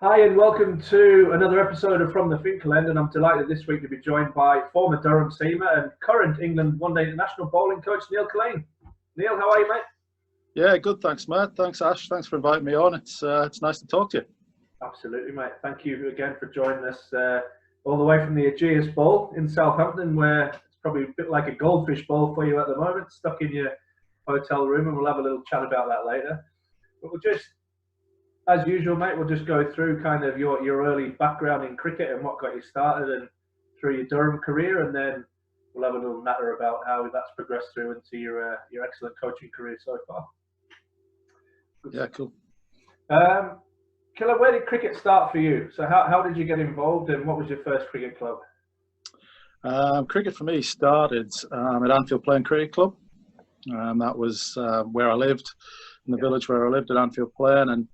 Hi and welcome to another episode of From the Finchale, and I'm delighted this week to be joined by former Durham seamer and current England one-day international bowling coach Neil Killeen. Neil, how are you, mate? Yeah, good. Thanks, Matt. Thanks, Ash. Thanks for inviting me on. It's nice to talk to you. Absolutely, mate. Thank you again for joining us all the way from the Aegeus Bowl in Southampton, where it's probably a bit like a goldfish bowl for you at the moment, stuck in your hotel room, and we'll have a little chat about that later. But we'll just, as usual, mate, we'll just go through kind of your early background in cricket and what got you started and through your Durham career, and then we'll have a little natter about how that's progressed through into your excellent coaching career so far. Yeah, cool. Killer, where did cricket start for you? So how did you get involved, and what was your first cricket club? Cricket for me started at Anfield Playing Cricket Club. That was where I lived, in the village where I lived at Anfield Playing, and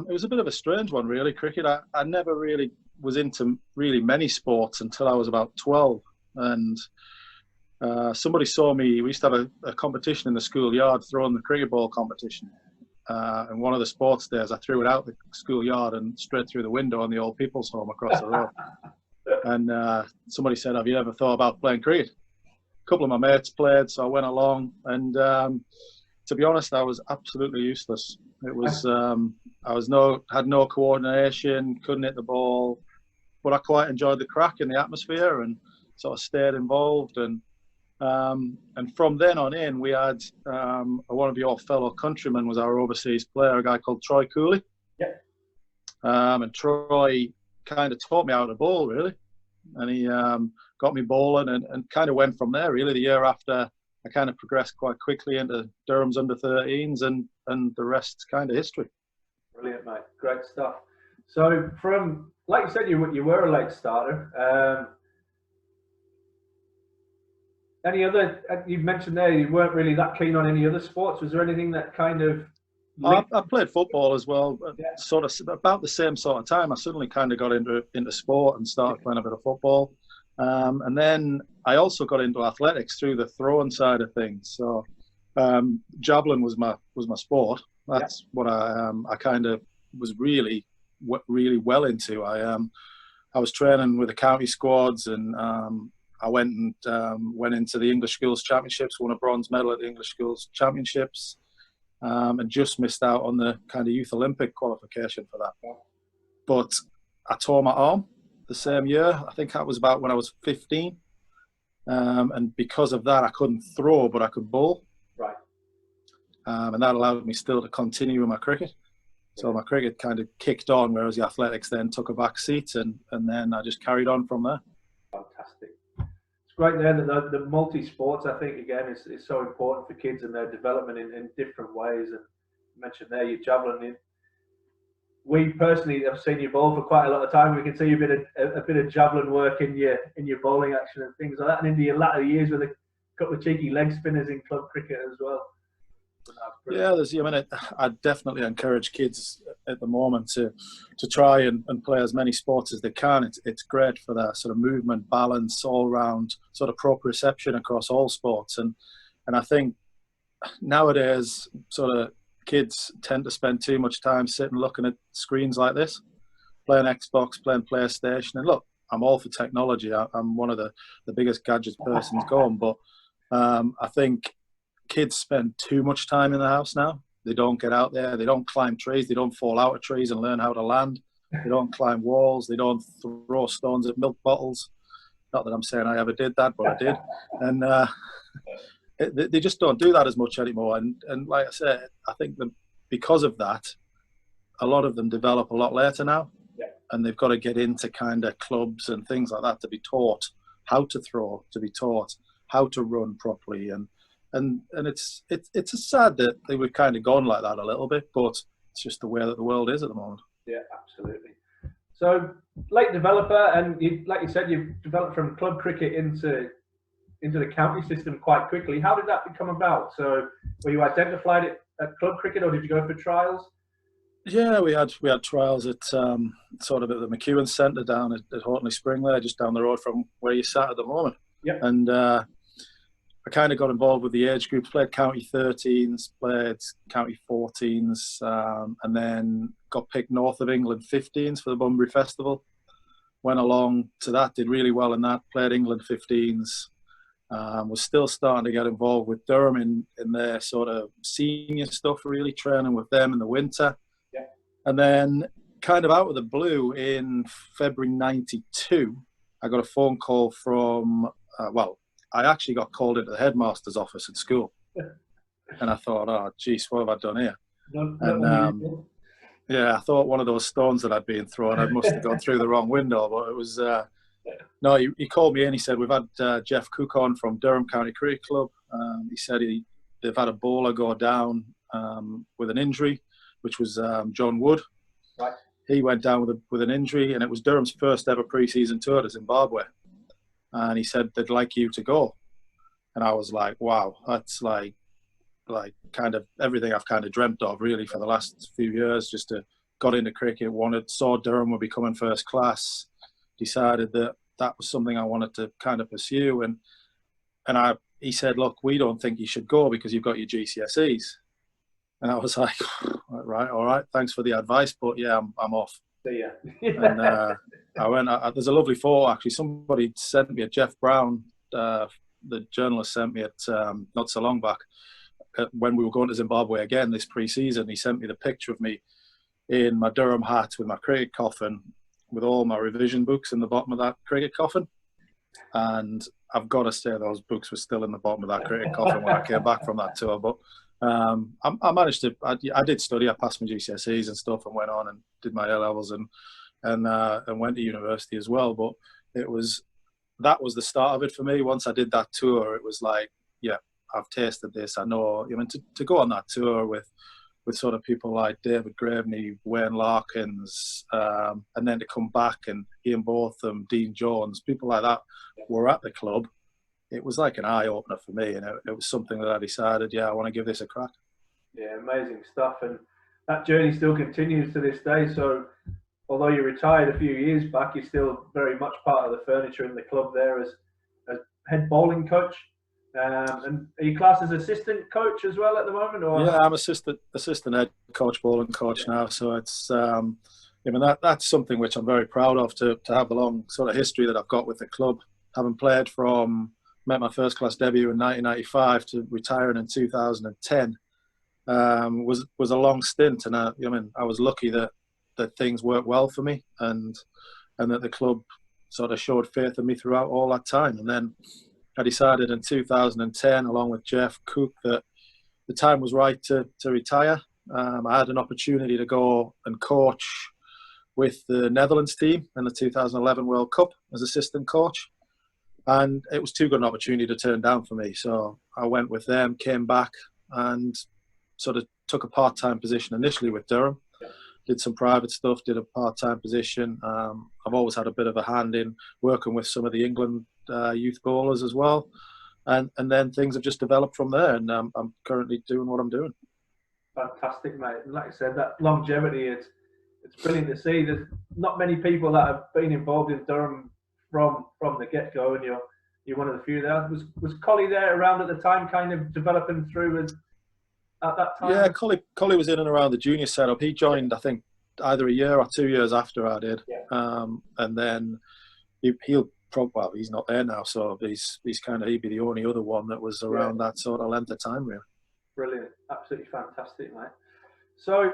it was a bit of a strange one, really. Cricket, I never really was into really many sports until I was about 12, and somebody saw me. We used to have a competition in the schoolyard, throwing the cricket ball competition. And one of the sports days, I threw it out the schoolyard and straight through the window on the old people's home across the road. And somebody said, "Have you ever thought about playing cricket?" A couple of my mates played, so I went along. And to be honest, I was absolutely useless. It was had no coordination, couldn't hit the ball, but I quite enjoyed the crack in the atmosphere and sort of stayed involved. And from then on in, we had one of your fellow countrymen was our overseas player, a guy called Troy Cooley. Yeah. And Troy kind of taught me how to bowl, really. And he got me bowling and kind of went from there, really. The year after, I kind of progressed quite quickly into Durham's under-13s, and the rest's kind of history. Brilliant, mate. Great stuff. So from, like you said, you were a late starter. Any other, you've mentioned there you weren't really that keen on any other sports. Was there anything that kind of... I played football as well, sort of about the same sort of time. I suddenly kind of got into sport and started playing a bit of football. And then I also got into athletics through the throwing side of things. So javelin was my sport. That's what I kind of was really well into. I was training with the county squads, and I went into the English Schools Championships, won a bronze medal at the English Schools Championships, and just missed out on the kind of Youth Olympic qualification for that. But I tore my arm the same year. I think that was about when I was 15. And because of that, I couldn't throw, but I could bowl. Right. And that allowed me still to continue with my cricket. So my cricket kind of kicked on, whereas the athletics then took a back seat, and then I just carried on from there. Fantastic. It's great there that the multi-sports, I think, again, is so important for kids and their development in different ways. And you mentioned there your javelin. We personally have seen you bowl for quite a lot of time. We can see a bit of javelin work in your bowling action and things like that, and into your latter years with a couple of cheeky leg spinners in club cricket as well. Yeah, I definitely encourage kids at the moment to try and play as many sports as they can. It's great for their sort of movement, balance, all round sort of proprioception across all sports. And I think nowadays sort of kids tend to spend too much time sitting looking at screens like this, playing Xbox, playing PlayStation. And look, I'm all for technology. I'm one of the biggest gadgets persons going, but I think kids spend too much time in the house now. They don't get out there. They don't climb trees. They don't fall out of trees and learn how to land. They don't climb walls. They don't throw stones at milk bottles. Not that I'm saying I ever did that, but I did. And they just don't do that as much anymore. And like I said, I think that because of that, a lot of them develop a lot later now. Yeah. And they've got to get into kind of clubs and things like that to be taught how to throw, to be taught how to run properly. And it's sad that they were kind of gone like that a little bit, but it's just the way that the world is at the moment. Yeah, absolutely. So, late developer, and like you said, you've developed from club cricket into the county system quite quickly. How did that become about? So, were you identified at club cricket, or did you go for trials? Yeah, we had trials at sort of at the McEwen Centre down at Hortley Spring there, just down the road from where you sat at the moment. Yeah. And I kind of got involved with the age groups, played county 13s, played county 14s, and then got picked North of England 15s for the Bunbury Festival. Went along to that, did really well in that, played England 15s. Was still starting to get involved with Durham in their sort of senior stuff, really training with them in the winter. Yeah. And then kind of out of the blue in February 92, I got a phone call from, I actually got called into the headmaster's office at school. And I thought, oh, geez, what have I done here? Yeah, I thought one of those stones that I'd been thrown, I must have gone through the wrong window. But it was, no, he called me in. He said, we've had Jeff Cook on from Durham County Cricket Club. He said they've had a bowler go down with an injury, which was John Wood. Right. He went down with an injury, and it was Durham's first ever pre-season tour to Zimbabwe. And he said they'd like you to go. And I was like, wow, that's like kind of everything I've kind of dreamt of really for the last few years. Just got into cricket, saw Durham were becoming first class, decided that was something I wanted to kind of pursue. And he said, look, we don't think you should go because you've got your GCSEs. And I was like, right, all right, thanks for the advice, but yeah, I'm off. See ya. And I went. There's a lovely photo actually. Somebody sent me a Jeff Brown. The journalist sent me it not so long back when we were going to Zimbabwe again this pre-season. He sent me the picture of me in my Durham hat with my cricket coffin, with all my revision books in the bottom of that cricket coffin. And I've got to say those books were still in the bottom of that cricket coffin when I came back from that tour. But I managed to. I did study. I passed my GCSEs and stuff, and went on and did my A levels and went to university as well. But that was the start of it for me. Once I did that tour, it was like, yeah, I've tasted this. I know. I mean, to go on that tour with sort of people like David Graveney, Wayne Larkins, and then to come back and Ian Botham, Dean Jones, people like that were at the club. It was like an eye-opener for me, and it was something that I decided, yeah, I want to give this a crack. Yeah, amazing stuff. And that journey still continues to this day. So although you retired a few years back, you're still very much part of the furniture in the club there as head bowling coach. And are you classed as assistant coach as well at the moment? Or? Yeah, I'm assistant head coach, bowling coach now. So it's, that's something which I'm very proud of to have the long sort of history that I've got with the club. Having played met my first class debut in 1995 to retiring in 2010 was a long stint, and I was lucky that things worked well for me, and that the club sort of showed faith in me throughout all that time. And then I decided in 2010, along with Jeff Cook, that the time was right to retire. I had an opportunity to go and coach with the Netherlands team in the 2011 World Cup as assistant coach. And it was too good an opportunity to turn down for me. So I went with them, came back, and sort of took a part-time position initially with Durham. Did some private stuff, did a part-time position. I've always had a bit of a hand in working with some of the England youth bowlers as well. And then things have just developed from there. And I'm currently doing what I'm doing. Fantastic, mate. And like I said, that longevity, it's brilliant to see. There's not many people that have been involved in Durham from the get-go, and you're one of the few there. Was Collie there around at the time, kind of developing through at that time? Yeah, Collie was in and around the junior setup. He joined, I think, either a year or 2 years after I did. Yeah. And then he's not there now, so he'd be the only other one that was around that sort of length of time, really. Brilliant, absolutely fantastic, mate. So,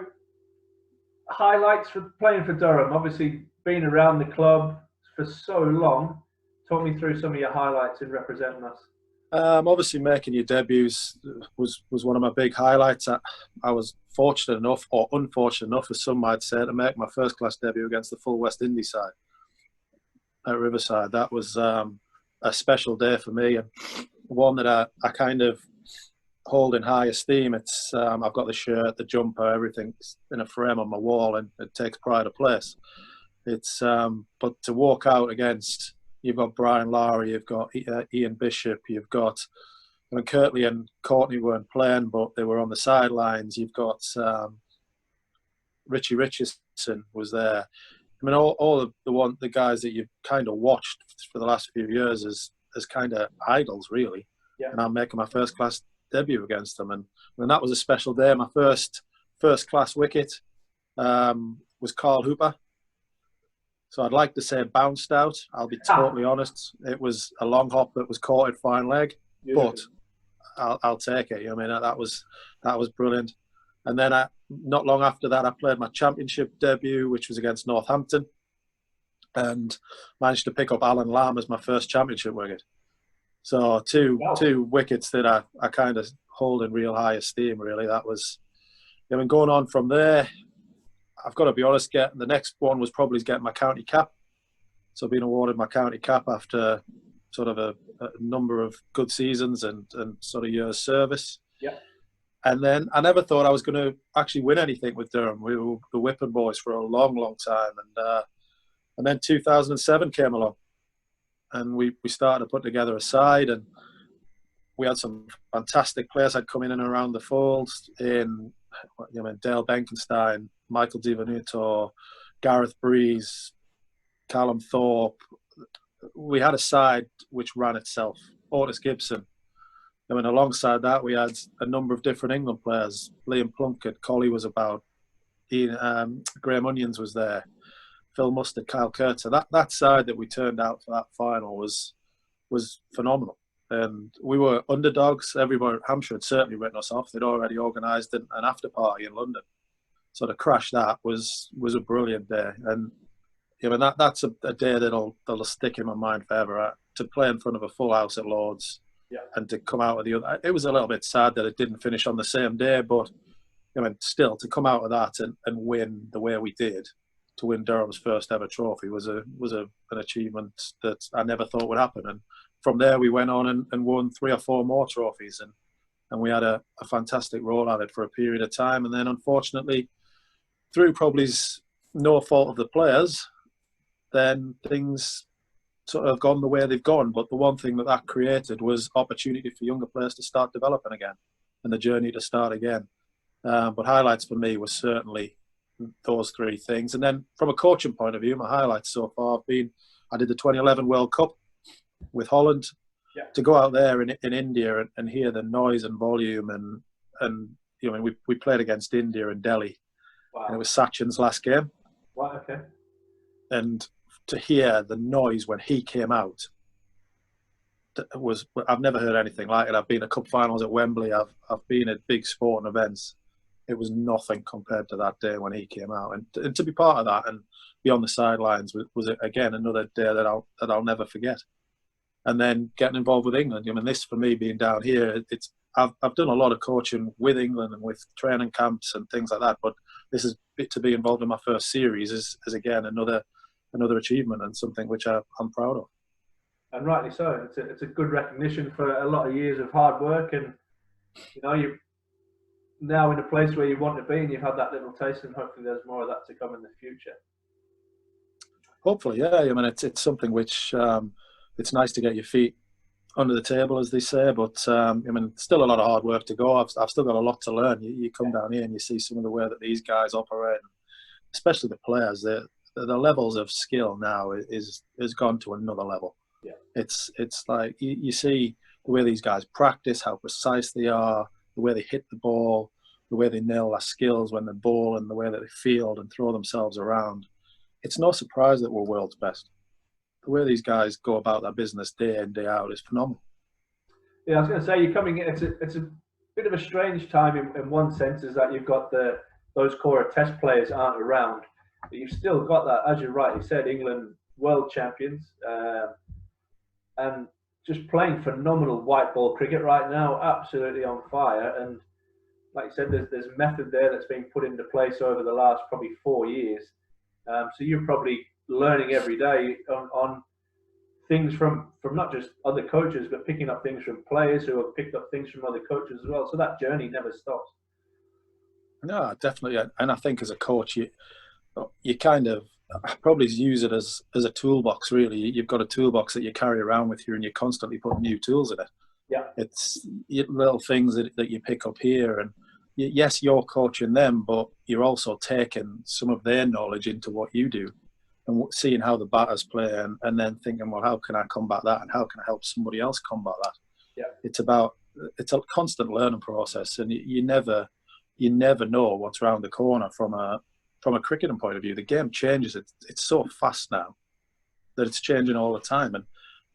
highlights for playing for Durham. Obviously, being around the club for so long. Talk me through some of your highlights in representing us. Obviously, making your debuts was one of my big highlights. I was fortunate enough, or unfortunate enough, as some might say, to make my first class debut against the full West Indies side at Riverside. That was a special day for me, and one that I kind of hold in high esteem. It's I've got the shirt, the jumper, everything in a frame on my wall, and it takes pride of place. It's but to walk out against, you've got Brian Lowry, you've got Ian Bishop, you've got, I mean, Kirtley and Courtney weren't playing, but they were on the sidelines. You've got Richie Richardson was there. I mean, all of the guys that you've kind of watched for the last few years as kind of idols, really. and I'm making my first class debut against them, and that was a special day. My first class wicket was Carl Hooper. So I'd like to say bounced out. I'll be totally honest. It was a long hop that was caught at fine leg, but I'll take it. I mean, that was brilliant. And then not long after that, I played my championship debut, which was against Northampton, and managed to pick up Alan Lamb as my first championship wicket. So two wickets that I kind of hold in real high esteem, really. That was, I mean, going on from there, I've got to be honest, the next one was probably getting my county cap. So being awarded my county cap after sort of a number of good seasons and sort of years service. Yeah. And then I never thought I was going to actually win anything with Durham. We were the whipping boys for a long, long time. And then 2007 came along, and we started to put together a side, and we had some fantastic players had come in and around the fold in Dale Benkenstein, Michael DiVenuto, Gareth Breeze, Callum Thorpe. We had a side which ran itself. Otis Gibson. I mean, alongside that, we had a number of different England players. Liam Plunkett, Collie was about. Graham Onions was there. Phil Mustard, Kyle Kurtzer. That side that we turned out for that final was phenomenal. And we were underdogs. Everybody at Hampshire had certainly written us off. They'd already organised an after party in London. So to crash that was a brilliant day. And that's a day that'll stick in my mind forever. To play in front of a full house at Lord's, and to come out of the other. It was a little bit sad that it didn't finish on the same day, but still to come out of that and win the way we did, to win Durham's first ever trophy was an achievement that I never thought would happen. And from there we went on and won 3 or 4 more trophies, and we had a fantastic roll at it for a period of time. And then unfortunately, through probably no fault of the players, then things sort of gone the way they've gone. But the one thing that created was opportunity for younger players to start developing again, and the journey to start again. But highlights for me were certainly those 3 things. And then from a coaching point of view, my highlights so far have been, I did the 2011 World Cup with Holland. To go out there in India and hear the noise and volume and we played against India in Delhi. Wow. And it was Sachin's last game. Wow, okay. And to hear the noise when he came out I've never heard anything like it. I've been at cup finals at Wembley. I've been at big sporting events. It was nothing compared to that day when he came out. And to be part of that and be on the sidelines was again another day that I'll never forget. And then getting involved with England. This for me being down here, I've done a lot of coaching with England and with training camps and things like that. But this is to be involved in my first series is again another achievement and something which I'm proud of. And rightly so. It's a good recognition for a lot of years of hard work, and you're now in a place where you want to be, and you've had that little taste, and hopefully there's more of that to come in the future. Hopefully, yeah. It's something which it's nice to get your feet under the table, as they say, but still a lot of hard work to go. I've still got a lot to learn. You come down here and you see some of the way that these guys operate, especially the players. The levels of skill now is gone to another level. Yeah. It's like you see the way these guys practice, how precise they are, the way they hit the ball, the way they nail their skills when they bowl, and the way that they field and throw themselves around. It's no surprise that we're world's best. The way these guys go about their business day in, day out is phenomenal. Yeah, I was going to say, you're coming in, it's a bit of a strange time in one sense, is that you've got those core test players aren't around, but you've still got that, as you rightly said, England world champions, and just playing phenomenal white ball cricket right now, absolutely on fire. And like you said, there's method there that's been put into place over the last probably 4 years. So you're probably learning every day on things from not just other coaches, but picking up things from players who have picked up things from other coaches as well. So that journey never stops. No, definitely. And I think as a coach, you kind of probably use it as a toolbox, really. You've got a toolbox that you carry around with you, and you're constantly putting new tools in it. Yeah. It's little things that you pick up here, and yes, you're coaching them, but you're also taking some of their knowledge into what you do and seeing how the batters play, and then thinking, well, how can I combat that, and how can I help somebody else combat that? it's a constant learning process, and you never know what's around the corner from a cricketing point of view. The game changes. It's so fast now that it's changing all the time,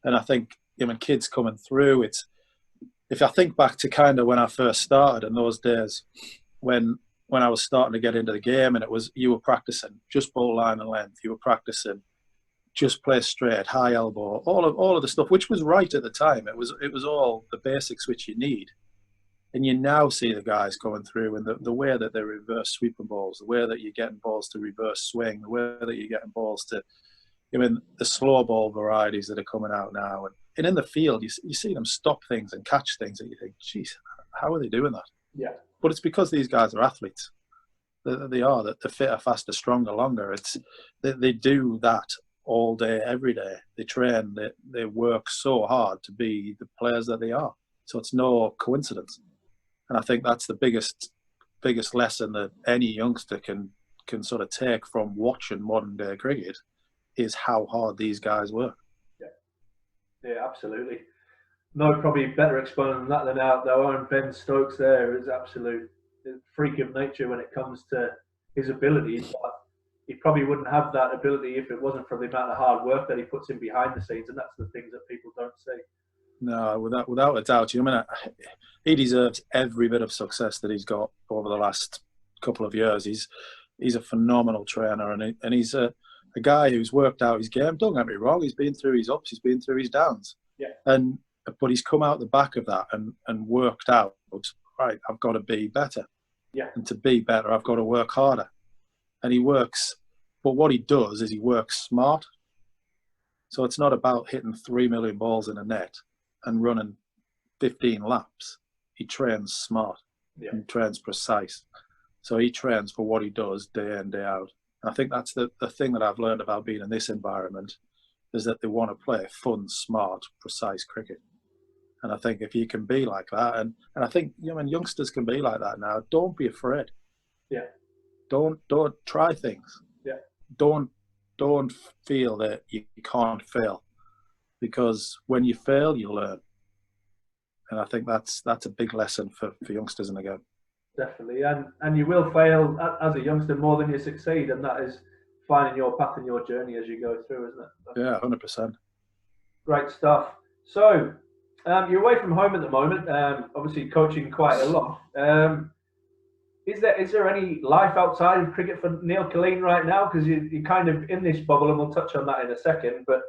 and I think kids coming through, if I think back to kind of when I first started in those days, when I was starting to get into the game, and you were practicing just ball line and length, you were practicing just play straight, high elbow, all of the stuff, which was right at the time. It was all the basics which you need. And you now see the guys coming through, and the way that they reverse sweeping balls, the way that you're getting balls to reverse swing, the way that you're getting balls to, the slow ball varieties that are coming out now. And in the field, you see them stop things and catch things that you think, geez, how are they doing that? Yeah. But it's because these guys are athletes. They are, that they're fitter, faster, stronger, longer. They do that all day, every day. They train, they work so hard to be the players that they are. So it's no coincidence. And I think that's the biggest lesson that any youngster can sort of take from watching modern day cricket, is how hard these guys work. Yeah, absolutely. No, probably better exponent than that than our own Ben Stokes there is absolute freak of nature when it comes to his abilities. But he probably wouldn't have that ability if it wasn't for the amount of hard work that he puts in behind the scenes, and that's the things that people don't see. No, without a doubt. He deserves every bit of success that he's got over the last couple of years. He's a phenomenal trainer, and he's a guy who's worked out his game. Don't get me wrong, he's been through his ups, he's been through his downs. Yeah. But he's come out the back of that and worked out, right, I've got to be better. Yeah. And to be better, I've got to work harder. And he works, but what he does is he works smart. So it's not about hitting 3 million balls in a net and running 15 laps. He trains smart. Yeah. And trains precise. So he trains for what he does day in, day out. And I think that's the thing that I've learned about being in this environment, is that they want to play fun, smart, precise cricket. And I think if you can be like that, and I think youngsters can be like that now. Don't be afraid. Yeah. Don't try things. Yeah. Don't feel that you can't fail, because when you fail, you learn. And I think that's a big lesson for youngsters in the game. Definitely, and you will fail as a youngster more than you succeed, and that is finding your path and your journey as you go through, isn't it? Yeah, 100%. Great stuff. So, you're away from home at the moment, obviously coaching quite a lot. Is there any life outside of cricket for Neil Killeen right now? Because you're kind of in this bubble, and we'll touch on that in a second. But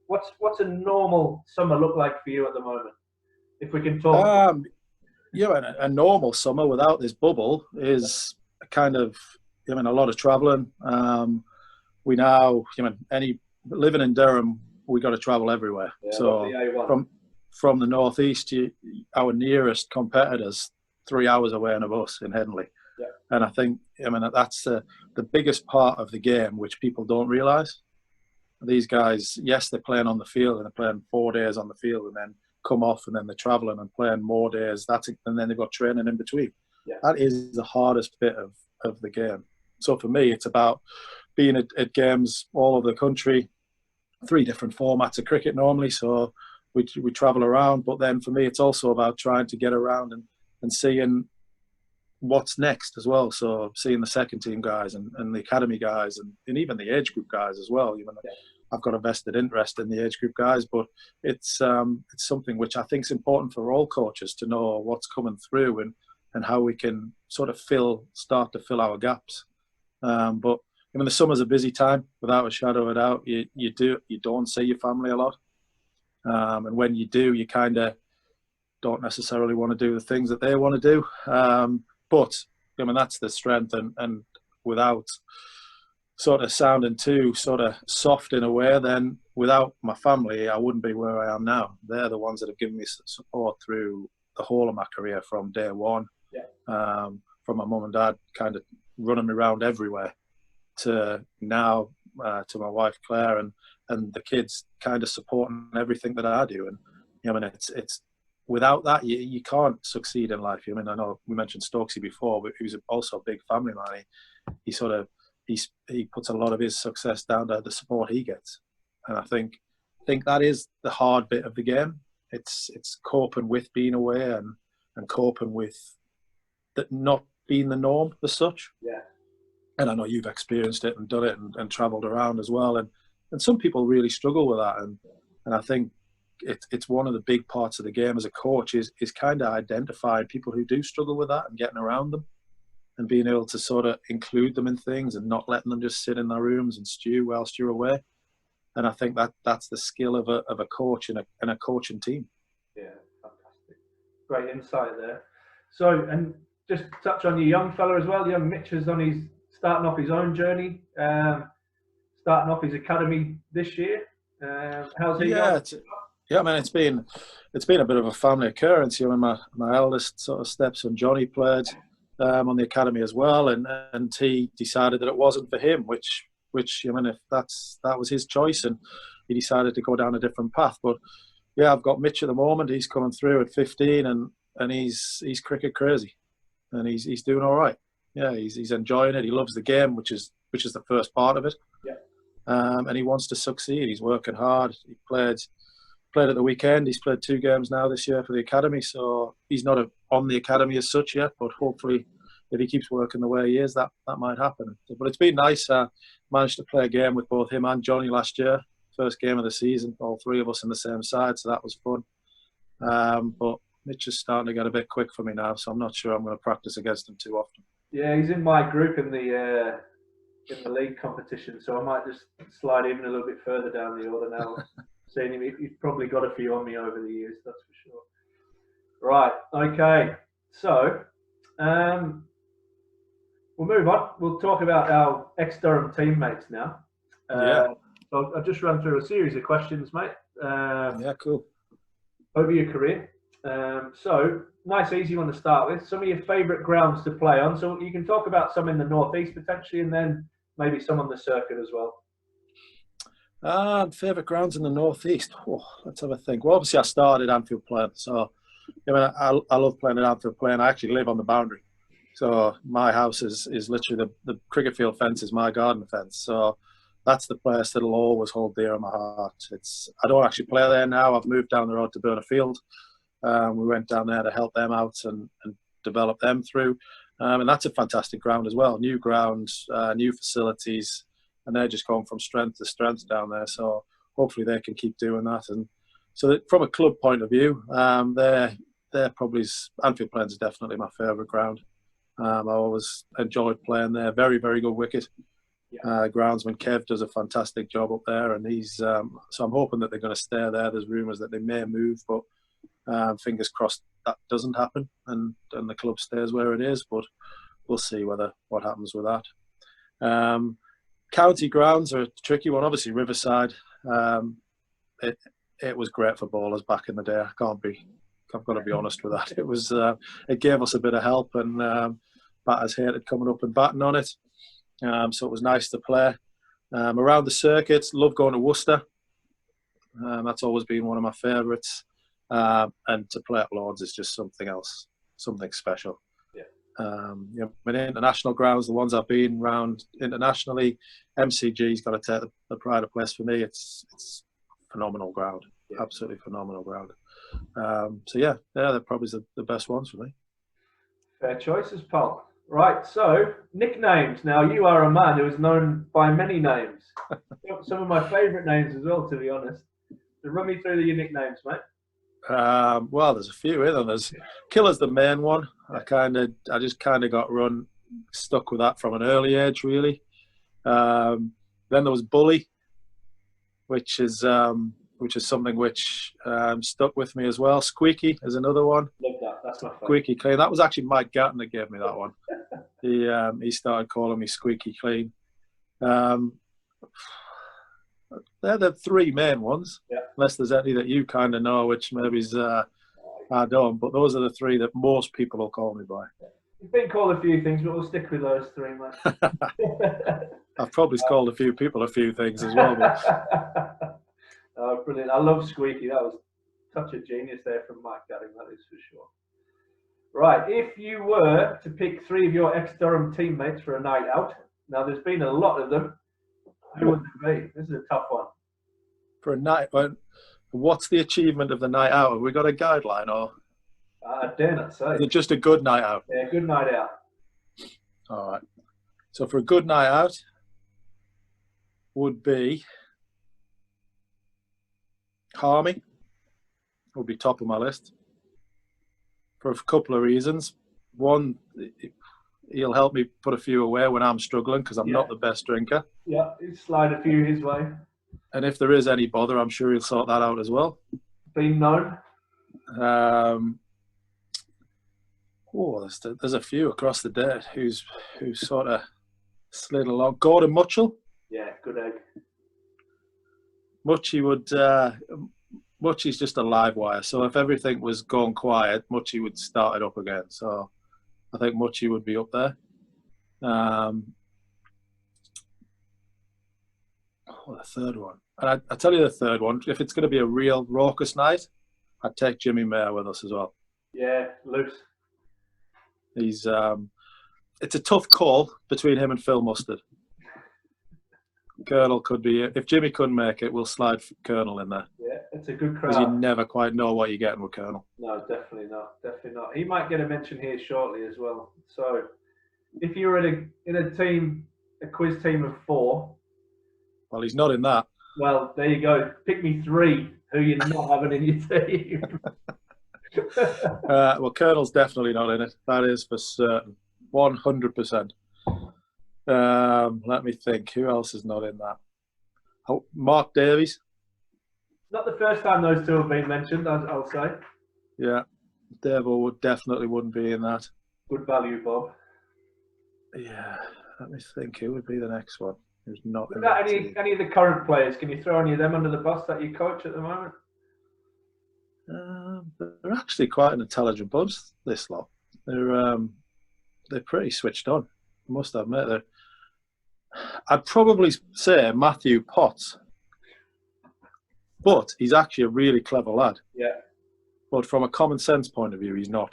what's a normal summer look like for you at the moment? If we can talk. A normal summer without this bubble is kind of, a lot of travelling. We now, living in Durham, we got to travel everywhere. Yeah, so from the northeast, our nearest competitors 3 hours away on a bus in Henley. Yeah. And I think, that's the biggest part of the game, which people don't realise. These guys, yes, they're playing on the field, and they're playing 4 days on the field, and then come off, and then they're travelling and playing more days. And then they've got training in between. Yeah. That is the hardest bit of the game. So for me, it's about being at games all over the country, 3 different formats of cricket normally. So we travel around, but then for me, it's also about trying to get around and seeing what's next as well. So seeing the second team guys and the academy guys and even the age group guys as well. I've got a vested interest in the age group guys, but it's something which I think is important for all coaches to know what's coming through and how we can sort of start to fill our gaps. But the summer's a busy time, without a shadow of a doubt. You don't see your family a lot, and when you do, you kind of don't necessarily want to do the things that they want to do. But that's the strength, and without sort of sounding too sort of soft in a way, then without my family, I wouldn't be where I am now. They're the ones that have given me support through the whole of my career from day one. Yeah. From my mum and dad kind of running me around everywhere to now to my wife Claire and the kids kind of supporting everything that I do. And it's without that you can't succeed in life. I know we mentioned Stokesy before, but he was also a big family man. He puts a lot of his success down to the support he gets, and I think that is the hard bit of the game. it's coping with being away and coping with that not being the norm as such. Yeah. And I know you've experienced it and done it and travelled around as well. And some people really struggle with that. And I think it's one of the big parts of the game as a coach is kind of identifying people who do struggle with that and getting around them and being able to sort of include them in things and not letting them just sit in their rooms and stew whilst you're away. And I think that's the skill of a coach and a coaching team. Yeah, fantastic. Great insight there. So, and just touch on your young fella as well. Young Mitch is starting off his own journey, starting off his academy this year. How's he going? Yeah, man, it's been a bit of a family occurrence. You know, my eldest sort of stepson Johnny played on the academy as well, and he decided that it wasn't for him, which I mean, if that was his choice, and he decided to go down a different path. But yeah, I've got Mitch at the moment. He's coming through at 15, and he's cricket crazy, and he's doing all right. Yeah, he's enjoying it. He loves the game, which is the first part of it. Yeah. And he wants to succeed. He's working hard. He played at the weekend. He's played 2 games now this year for the academy, so he's not on the academy as such yet. But hopefully, if he keeps working the way he is, that might happen. But it's been nice. Managed to play a game with both him and Johnny last year. First game of the season, all 3 of us on the same side, so that was fun. But Mitch is starting to get a bit quick for me now, so I'm not sure I'm going to practice against him too often. Yeah, he's in my group in the league competition, so I might just slide even a little bit further down the order now. Seeing him, he's probably got a few on me over the years, that's for sure. Right, okay. So, we'll move on. We'll talk about our ex-Durham teammates now. So I'll just run through a series of questions, mate. Yeah, cool. Over your career. So, nice, easy one to start with. Some of your favourite grounds to play on. So you can talk about some in the northeast potentially, and then maybe some on the circuit as well. Favourite grounds in the northeast. Oh, let's have a think. Well, obviously I started Anfield playing, so I mean I love playing at Anfield playing. I actually live on the boundary, so my house is literally the cricket field fence is my garden fence. So that's the place that'll always hold dear in my heart. I don't actually play there now. I've moved down the road to Burnerfield. We went down there to help them out and develop them through. And that's a fantastic ground as well. New ground, new facilities, and they're just going from strength to strength down there. So hopefully they can keep doing that. And so that from a club point of view, they're probably, Anfield playing is definitely my favourite ground. I always enjoyed playing there. Very, very good wicket. Groundsman Kev does a fantastic job up there, and he's so I'm hoping that they're going to stay there. There's rumours that they may move, but fingers crossed that doesn't happen and the club stays where it is, but we'll see what happens with that. County grounds are a tricky one. Obviously Riverside, it was great for bowlers back in the day. I've got to be honest with that. It was it gave us a bit of help, and batters hated coming up and batting on it, so it was nice to play. Around the circuits, love going to Worcester. That's always been one of my favourites. And to play at Lords is just something else, something special. You know, in international grounds, the ones I've been around internationally, MCG's got to take the pride of place for me. It's phenomenal ground, absolutely phenomenal ground. So yeah, they're probably the best ones for me. Fair choices, Paul. Right, so nicknames. Now you are a man who is known by many names. Some of my favourite names as well, to be honest. So run me through your nicknames, mate. Well, there's a few. There's Killer's the main one. I just kind of got stuck with that from an early age, really. Then there was Bully, which is something which stuck with me as well. Squeaky is another one. Love that. That's my favourite. Squeaky Clean. That was actually Mike Gatton that gave me that one. He started calling me Squeaky Clean. They're the 3 main ones, unless there's any that you kind of know, which maybe I don't. But those are the 3 that most people will call me by. You've been called a few things, but we'll stick with those 3, mate. I've probably called a few people a few things as well. But... Oh, brilliant. I love Squeaky. That was a touch of genius there from Mike Gatting, that is for sure. Right, if you were to pick 3 of your ex-Durham teammates for a night out, now there's been a lot of them, who would it be? This is a tough one. For a night, What's the achievement of the night out? Have we got a guideline, or I dare not say. is it just a good night out? Yeah, good night out. All right. So for a good night out would be Harmy, would be top of my list for a couple of reasons. One, he'll help me put a few away when I'm struggling because I'm not the best drinker. Yeah, he'll slide a few his way. And if there is any bother, I'm sure he'll sort that out as well. Been known. There's a few across the day who's sort of slid along. Gordon Mutchell. Yeah, good egg. Muchie's just a live wire. So if everything was going quiet, Muchie would start it up again. So I think Muchie would be up there. The third one. And I tell you the third one, if it's going to be a real raucous night, I'd take Jimmy Mayer with us as well. Yeah, loose. He's it's a tough call between him and Phil Mustard. Colonel could be, if Jimmy couldn't make it, we'll slide Colonel in there. Yeah, it's a good crowd. Because you never quite know what you're getting with Colonel. No, definitely not. Definitely not. He might get a mention here shortly as well. So if you were in a team, a quiz team of 4. Well, he's not in that. Well, there you go. Pick me 3 who you're not having in your team. Well, Colonel's definitely not in it. That is for certain. 100%. Let me think. Who else is not in that? Oh, Mark Davies. Not the first time those two have been mentioned, I'll say. Yeah. Devo definitely wouldn't be in that. Good value, Bob. Yeah. Let me think. Who would be the next one? Who's not in that that any of the current players? Can you throw any of them under the bus that you coach at the moment? They're actually quite an intelligent bunch, this lot. They're pretty switched on, I must admit. I'd probably say Matthew Potts, but he's actually a really clever lad. Yeah. But from a common sense point of view, he's not.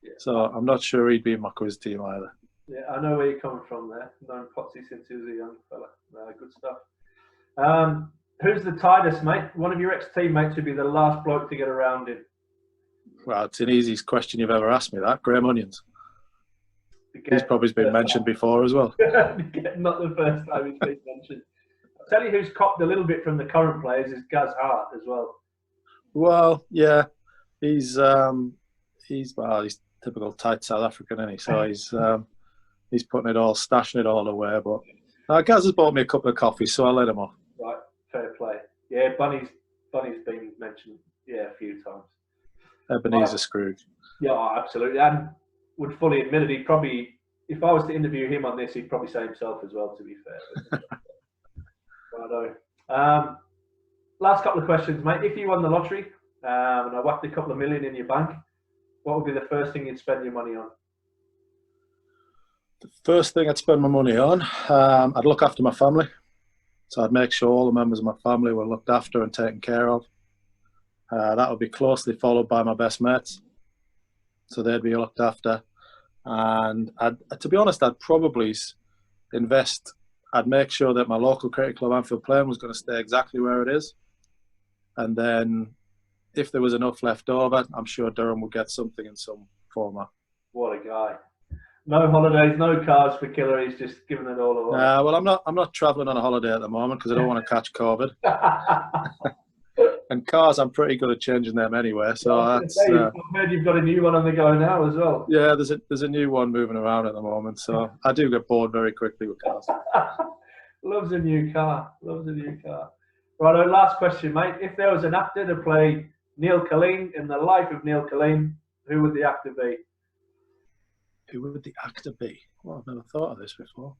Yeah. So I'm not sure he'd be in my quiz team either. Yeah, I know where you're coming from there. Known Potsy since he was a young fella. Good stuff. Who's the tightest, mate? One of your ex-teammates would be the last bloke to get around him. Well, it's an easiest question you've ever asked me, that. Graham Onions. He's probably been mentioned before as well. Not the first time he's been mentioned. I'll tell you who's copped a little bit from the current players is Gaz Hart as well. Well, yeah. He's typical tight South African, isn't he? So he's putting it all, stashing it all away. But Gaz has bought me a couple of coffees, so I'll let him off. Right, fair play. Yeah, Bunny's been mentioned, a few times. Ebenezer Scrooge. Yeah, absolutely. And would fully admit it, he'd probably, if I was to interview him on this, he'd probably say himself as well, to be fair. Righto. Last couple of questions, mate. If you won the lottery and I whacked a couple of million in your bank, what would be the first thing you'd spend your money on? The first thing I'd spend my money on, I'd look after my family. So I'd make sure all the members of my family were looked after and taken care of. That would be closely followed by my best mates. So they'd be looked after. And to be honest, I'd probably invest. I'd make sure that my local cricket club, Anfield Plain, was going to stay exactly where it is. And then if there was enough left over, I'm sure Durham would get something in some format. What a guy. No holidays, no cars for Killer. He's just giving it all away. Well, I'm not travelling on a holiday at the moment because I don't want to catch COVID. And cars, I'm pretty good at changing them anyway. So I've heard you've got a new one on the go now as well. Yeah, there's a new one moving around at the moment. So I do get bored very quickly with cars. Loves a new car. Right, last question, mate. If there was an actor to play Neil Killeen in the life of Neil Killeen, who would the actor be? Who would the actor be? Well, I've never thought of this before.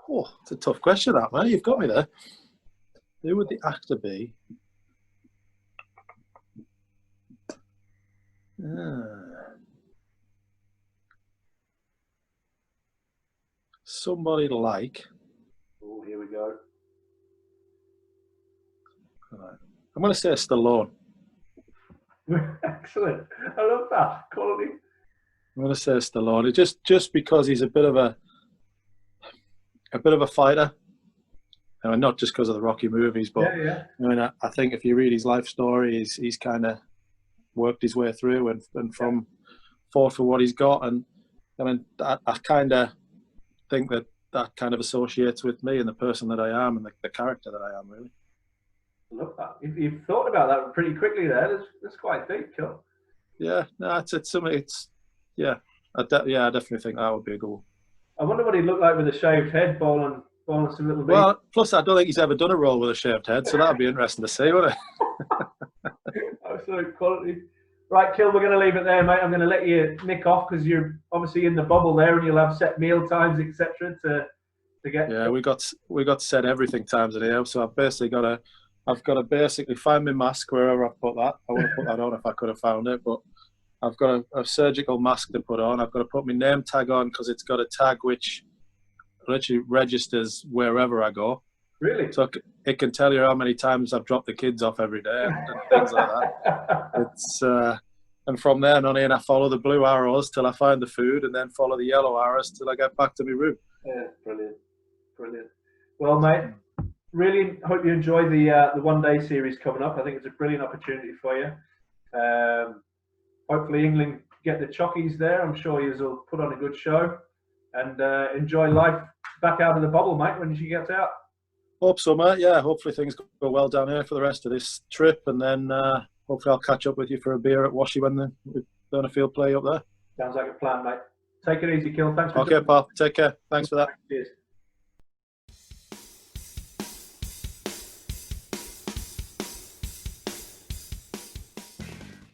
Oh, it's a tough question, that, man. You've got me there. Who would the actor be? Somebody like... Oh, here we go. I'm going to say Stallone. Excellent. I love that quality. I'm going to say Stallone. Just because he's a bit of a fighter. Not just because of the Rocky movies, but Yeah. I mean, I think if you read his life story, he's kind of worked his way through and from fought for what he's got, and I mean, I kind of think that kind of associates with me and the person that I am and the character that I am, really. Love that. You've thought about that pretty quickly there. That's quite deep, Kill. Yeah, no, it's something. I definitely think that would be a goal. I wonder what he looked like with a shaved head, bowling some little beat. Well, plus I don't think he's ever done a role with a shaved head, so that'd be interesting to see, wouldn't it? Absolute quality. Right, Kill, we're going to leave it there, mate. I'm going to let you nick off because you're obviously in the bubble there, and you'll have set meal times, etc. to get. Yeah, we got set everything times in here, so I've got to basically find my mask wherever I've put that. I would have put that on if I could have found it, but I've got a surgical mask to put on. I've got to put my name tag on because it's got a tag which literally registers wherever I go. Really? So it can tell you how many times I've dropped the kids off every day and things like that. It's and from there on in, I follow the blue arrows till I find the food, and then follow the yellow arrows till I get back to my room. Yeah, brilliant. Well, mate, really hope you enjoy the one-day series coming up. I think it's a brilliant opportunity for you. Hopefully England get the chockies there. I'm sure you will put on a good show and enjoy life back out of the bubble, mate, when she gets out. Hope so, mate. Yeah, hopefully things go well down here for the rest of this trip, and then hopefully I'll catch up with you for a beer at Washy when we're doing a field play up there. Sounds like a plan, mate. Take it easy, Kill. Thanks for Okay, pal. Take care. Thanks for that. Cheers.